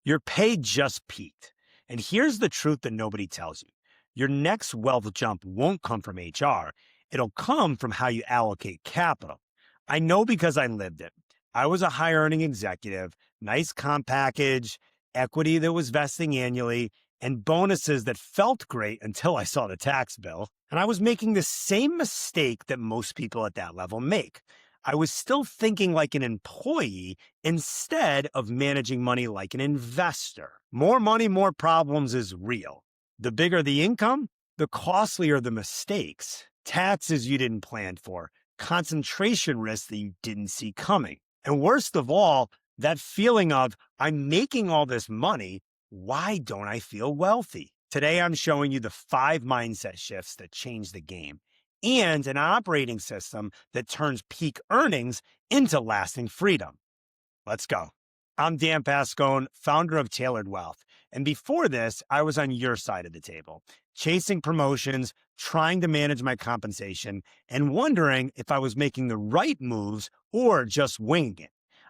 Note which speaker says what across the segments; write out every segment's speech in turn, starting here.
Speaker 1: Your pay just peaked. And here's the truth that nobody tells you. Your next wealth jump won't come from HR. It'll come from how you allocate capital. I know because I lived it. I was a high earning executive, nice comp package, equity that was vesting annually, and bonuses that felt great until I saw the tax bill. And I was making the same mistake that most people at that level make. I was still thinking like an employee instead of managing money like an investor. More money, more problems is real. The bigger the income, the costlier the mistakes. Taxes you didn't plan for, concentration risks that you didn't see coming. And worst of all, that feeling of, I'm making all this money, why don't I feel wealthy? Today, I'm showing you the 5 mindset shifts that change the game and an operating system that turns peak earnings into lasting freedom. Let's go. I'm Dan Pascone, founder of Tailored Wealth. And before this, I was on your side of the table, chasing promotions, trying to manage my compensation, and wondering if I was making the right moves or just winging it.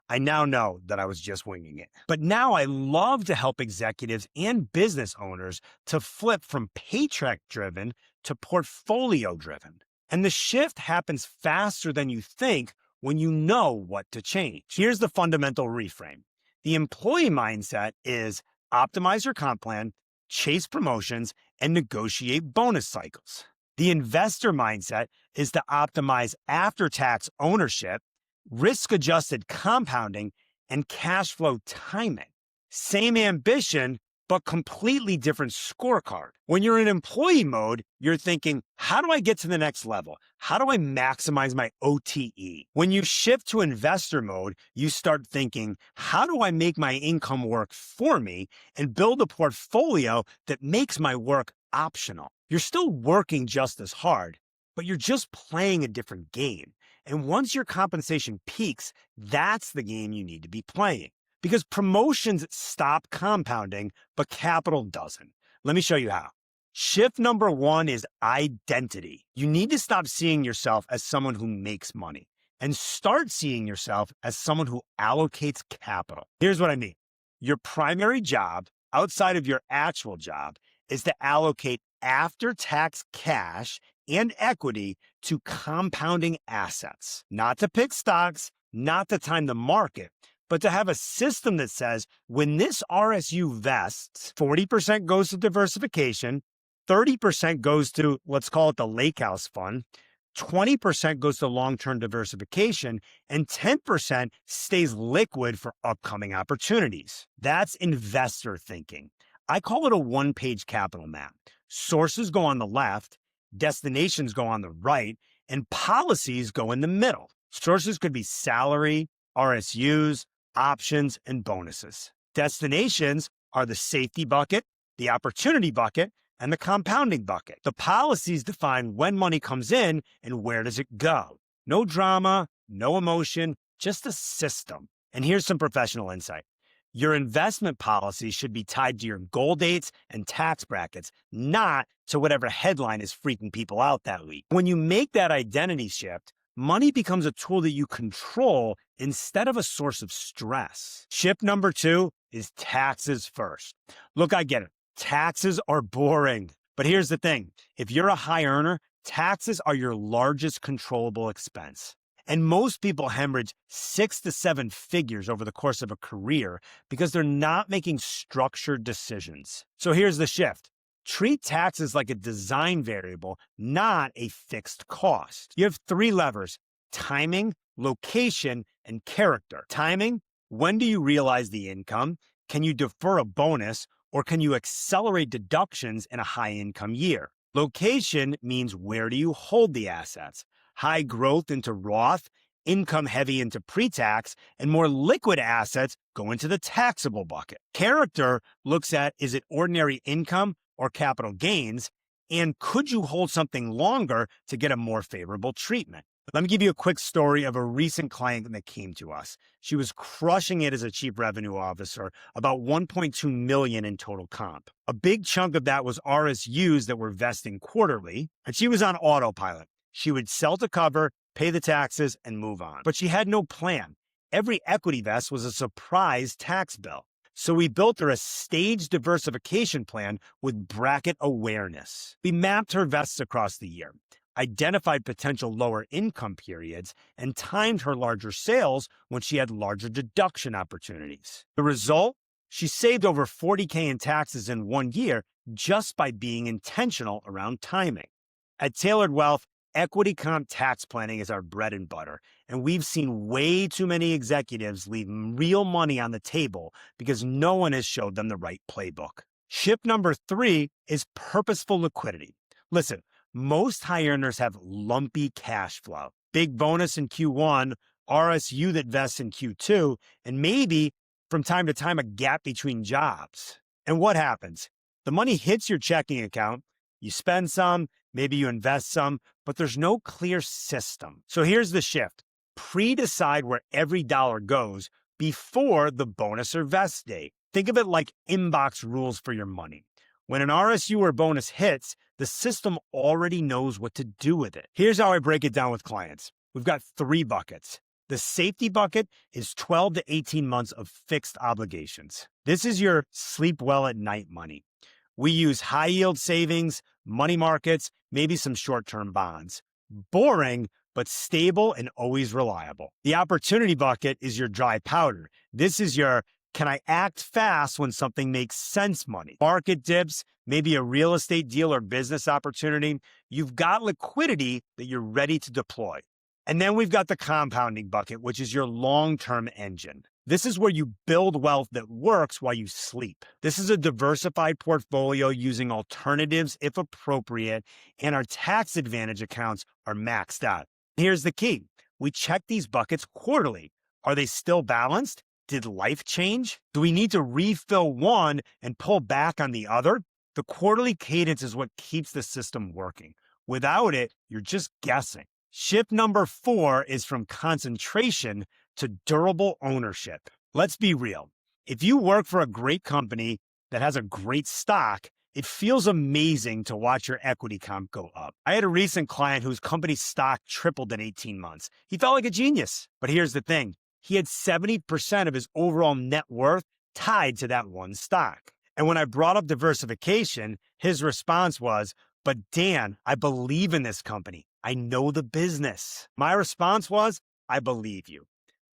Speaker 1: I now know that I was just winging it. But now I love to help executives and business owners to flip from paycheck-driven to portfolio-driven. And the shift happens faster than you think when you know what to change. Here's the fundamental reframe. The employee mindset is optimize your comp plan, chase promotions, and negotiate bonus cycles. The investor mindset is to optimize after-tax ownership, risk-adjusted compounding, and cash flow timing. Same ambition, but completely different scorecard. When you're in employee mode, you're thinking, how do I get to the next level? How do I maximize my OTE? When you shift to investor mode, you start thinking, how do I make my income work for me and build a portfolio that makes my work optional? You're still working just as hard, but you're just playing a different game. And once your compensation peaks, that's the game you need to be playing. Because promotions stop compounding, but capital doesn't. Let me show you how. Shift number 1 is identity. You need to stop seeing yourself as someone who makes money and start seeing yourself as someone who allocates capital. Here's what I mean. Your primary job outside of your actual job is to allocate after-tax cash and equity to compounding assets, not to pick stocks, not to time the market, but to have a system that says when this RSU vests, 40% goes to diversification, 30% goes to, let's call it the lake house fund, 20% goes to long-term diversification, and 10% stays liquid for upcoming opportunities. That's investor thinking. I call it a one-page capital map. Sources go on the left, destinations go on the right, and policies go in the middle. Sources could be salary, RSUs, options, and bonuses. Destinations are the safety bucket, the opportunity bucket, and the compounding bucket. The policies define when money comes in and where does it go. No drama, no emotion, just a system. And here's some professional insight. Your investment policy should be tied to your goal dates and tax brackets, not to whatever headline is freaking people out that week. When you make that identity shift, money becomes a tool that you control instead of a source of stress. Shift number 2 is taxes first. Look, I get it. Taxes are boring. But here's the thing. If you're a high earner, taxes are your largest controllable expense. And most people hemorrhage 6 to 7 figures over the course of a career because they're not making structured decisions. So here's the shift. Treat taxes like a design variable, not a fixed cost. You have 3 levers: timing, location, and character. Timing, when do you realize the income? Can you defer a bonus, or can you accelerate deductions in a high income year? Location means where do you hold the assets? High growth into Roth, income heavy into pre-tax, and more liquid assets go into the taxable bucket. Character looks at, is it ordinary income or capital gains, and could you hold something longer to get a more favorable treatment? Let me give you a quick story of a recent client that came to us. She was crushing it as a chief revenue officer, about $1.2 million in total comp. A big chunk of that was RSUs that were vesting quarterly, and she was on autopilot. She would sell to cover, pay the taxes, and move on. But she had no plan. Every equity vest was a surprise tax bill. So we built her a staged diversification plan with bracket awareness. We mapped her vests across the year, identified potential lower income periods, and timed her larger sales when she had larger deduction opportunities. The result? She saved over $40K in taxes in 1 year just by being intentional around timing. At Tailored Wealth, equity comp tax planning is our bread and butter, and we've seen way too many executives leave real money on the table because no one has showed them the right playbook. Shift number 3 is purposeful liquidity. Listen, most high earners have lumpy cash flow, big bonus in Q1, RSU that vests in Q2, and maybe from time to time a gap between jobs. And what happens? The money hits your checking account, you spend some, maybe you invest some, but there's no clear system. So here's the shift. Pre-decide where every dollar goes before the bonus or vest date. Think of it like inbox rules for your money. When an RSU or bonus hits, the system already knows what to do with it. Here's how I break it down with clients. We've got 3 buckets. The safety bucket is 12 to 18 months of fixed obligations. This is your sleep well at night money. We use high yield savings, money markets, maybe some short-term bonds. Boring, but stable and always reliable. The opportunity bucket is your dry powder. This is your can I act fast when something makes sense money? Market dips, maybe a real estate deal or business opportunity. You've got liquidity that you're ready to deploy. And then we've got the compounding bucket, which is your long-term engine. This is where you build wealth that works while you sleep. This is a diversified portfolio using alternatives if appropriate, and our tax advantage accounts are maxed out. Here's the key. We check these buckets quarterly. Are they still balanced? Did life change? Do we need to refill one and pull back on the other? The quarterly cadence is what keeps the system working. Without it, you're just guessing. Shift number 4 is from concentration to durable ownership. Let's be real. If you work for a great company that has a great stock, it feels amazing to watch your equity comp go up. I had a recent client whose company's stock tripled in 18 months. He felt like a genius. But here's the thing. He had 70% of his overall net worth tied to that one stock. And when I brought up diversification, his response was, "But Dan, I believe in this company. I know the business." My response was, "I believe you.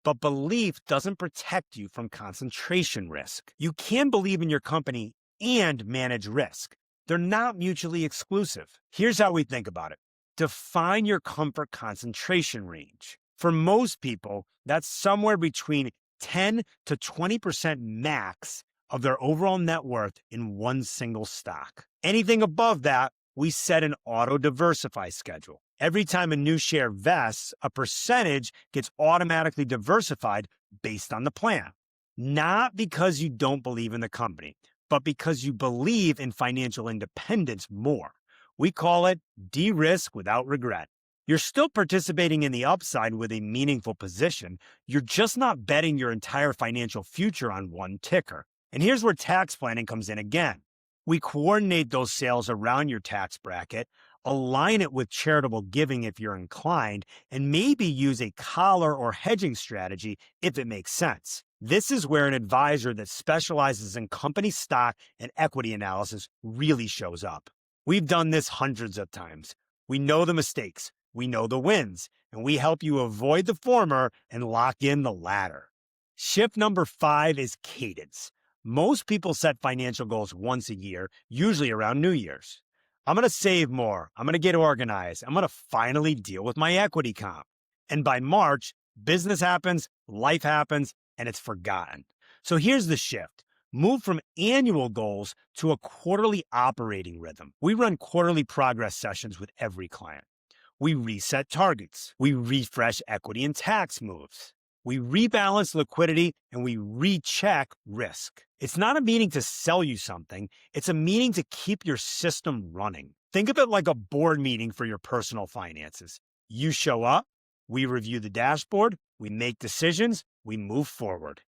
Speaker 1: But belief doesn't protect you from concentration risk. You can believe in your company and manage risk. They're not mutually exclusive." Here's how we think about it. Define your comfort concentration range. For most people, that's somewhere between 10 to 20% max of their overall net worth in one single stock. Anything above that, we set an auto-diversify schedule. Every time a new share vests, a percentage gets automatically diversified based on the plan. Not because you don't believe in the company, but because you believe in financial independence more. We call it de-risk without regret. You're still participating in the upside with a meaningful position. You're just not betting your entire financial future on one ticker. And here's where tax planning comes in again. We coordinate those sales around your tax bracket, align it with charitable giving if you're inclined, and maybe use a collar or hedging strategy if it makes sense. This is where an advisor that specializes in company stock and equity analysis really shows up. We've done this hundreds of times. We know the mistakes, we know the wins, and we help you avoid the former and lock in the latter. Shift number 5 is cadence. Most people set financial goals once a year, usually around New Year's. I'm going to save more. I'm going to get organized. I'm going to finally deal with my equity comp. And by March, business happens, life happens, and it's forgotten. So here's the shift. Move from annual goals to a quarterly operating rhythm. We run quarterly progress sessions with every client. We reset targets. We refresh equity and tax moves. We rebalance liquidity and we recheck risk. It's not a meeting to sell you something. It's a meeting to keep your system running. Think of it like a board meeting for your personal finances. You show up, we review the dashboard, we make decisions, we move forward.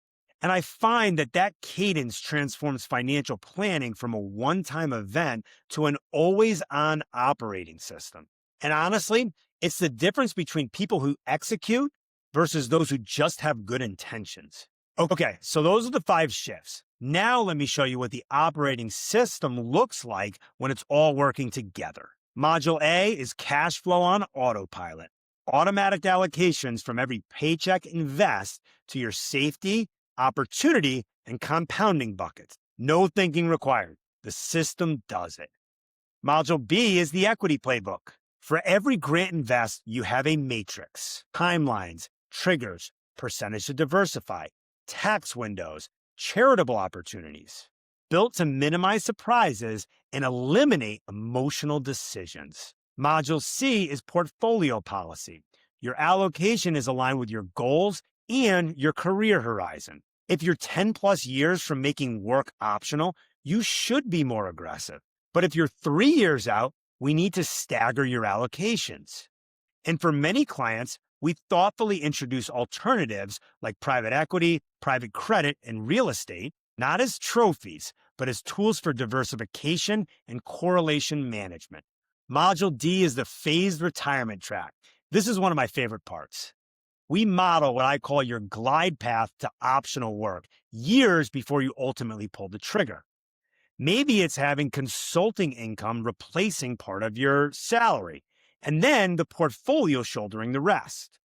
Speaker 1: And I find that cadence transforms financial planning from a one-time event to an always-on operating system. And honestly, it's the difference between people who execute versus those who just have good intentions. Okay, so those are the 5 shifts. Now let me show you what the operating system looks like when it's all working together. Module A is cash flow on autopilot. Automatic allocations from every paycheck invest to your safety, opportunity, and compounding buckets. No thinking required. The system does it. Module B is the equity playbook. For every grant invest, you have a matrix, timelines, triggers, percentage to diversify, tax windows, charitable opportunities, built to minimize surprises and eliminate emotional decisions. Module C is portfolio policy. Your allocation is aligned with your goals and your career horizon. If you're 10 plus years from making work optional, you should be more aggressive. But if you're 3 years out, we need to stagger your allocations. And for many clients, we thoughtfully introduce alternatives like private equity, private credit, and real estate, not as trophies, but as tools for diversification and correlation management. Module D is the phased retirement track. This is one of my favorite parts. We model what I call your glide path to optional work years before you ultimately pull the trigger. Maybe it's having consulting income replacing part of your salary, and then the portfolio shouldering the rest.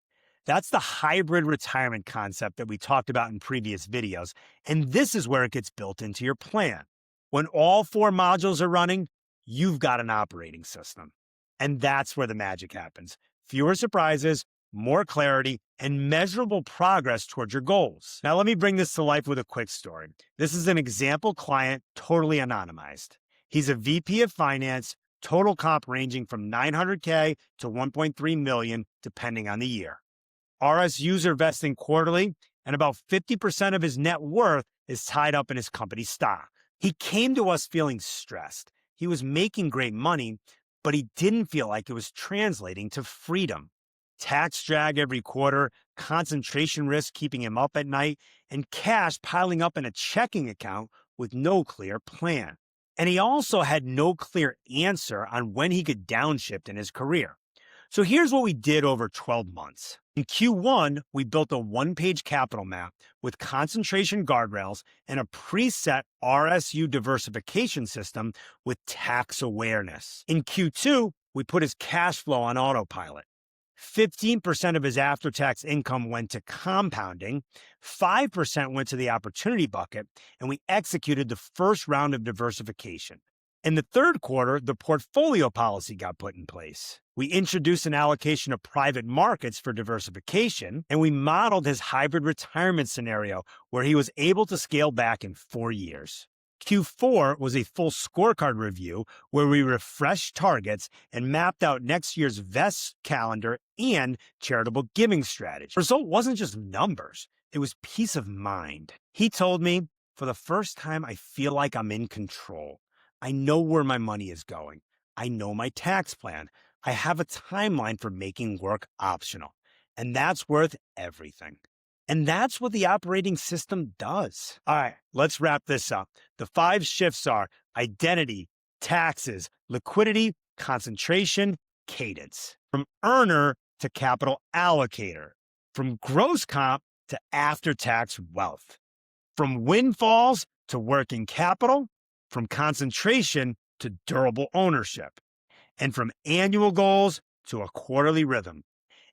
Speaker 1: That's the hybrid retirement concept that we talked about in previous videos, and this is where it gets built into your plan. When all 4 modules are running, you've got an operating system. And that's where the magic happens. Fewer surprises, more clarity, and measurable progress towards your goals. Now, let me bring this to life with a quick story. This is an example client, totally anonymized. He's a VP of finance, total comp ranging from $900K to $1.3 million, depending on the year. RSUs are vesting quarterly, and about 50% of his net worth is tied up in his company stock. He came to us feeling stressed. He was making great money, but he didn't feel like it was translating to freedom. Tax drag every quarter, concentration risk keeping him up at night, and cash piling up in a checking account with no clear plan. And he also had no clear answer on when he could downshift in his career. So here's what we did over 12 months. In Q1, we built a 1-page capital map with concentration guardrails and a preset RSU diversification system with tax awareness. In Q2, we put his cash flow on autopilot. 15% of his after-tax income went to compounding, 5% went to the opportunity bucket, and we executed the first round of diversification. In the third quarter, the portfolio policy got put in place. We introduced an allocation of private markets for diversification, and we modeled his hybrid retirement scenario where he was able to scale back in 4 years. Q4 was a full scorecard review where we refreshed targets and mapped out next year's vest calendar and charitable giving strategy. The result wasn't just numbers, it was peace of mind. He told me, for the first time, I feel like I'm in control. I know where my money is going. I know my tax plan. I have a timeline for making work optional. And that's worth everything. And that's what the operating system does. All right, let's wrap this up. The 5 shifts are identity, taxes, liquidity, concentration, cadence. From earner to capital allocator. From gross comp to after-tax wealth. From windfalls to working capital. From concentration to durable ownership. And from annual goals to a quarterly rhythm.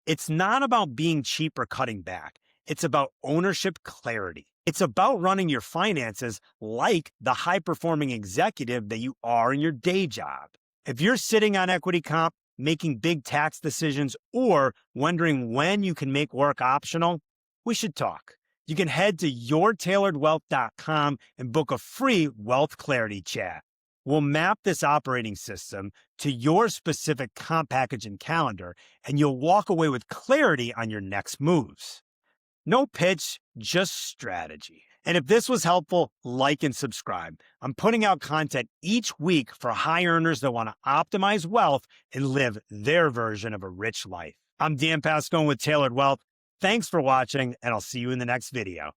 Speaker 1: It's not about being cheap or cutting back. It's about ownership clarity. It's about running your finances like the high-performing executive that you are in your day job. If you're sitting on equity comp, making big tax decisions, or wondering when you can make work optional, we should talk. You can head to yourtailoredwealth.com and book a free wealth clarity chat. We'll map this operating system to your specific comp package and calendar, and you'll walk away with clarity on your next moves. No pitch, just strategy. And if this was helpful, like and subscribe. I'm putting out content each week for high earners that want to optimize wealth and live their version of a rich life. I'm Dan Pascone with Tailored Wealth. Thanks for watching, and I'll see you in the next video.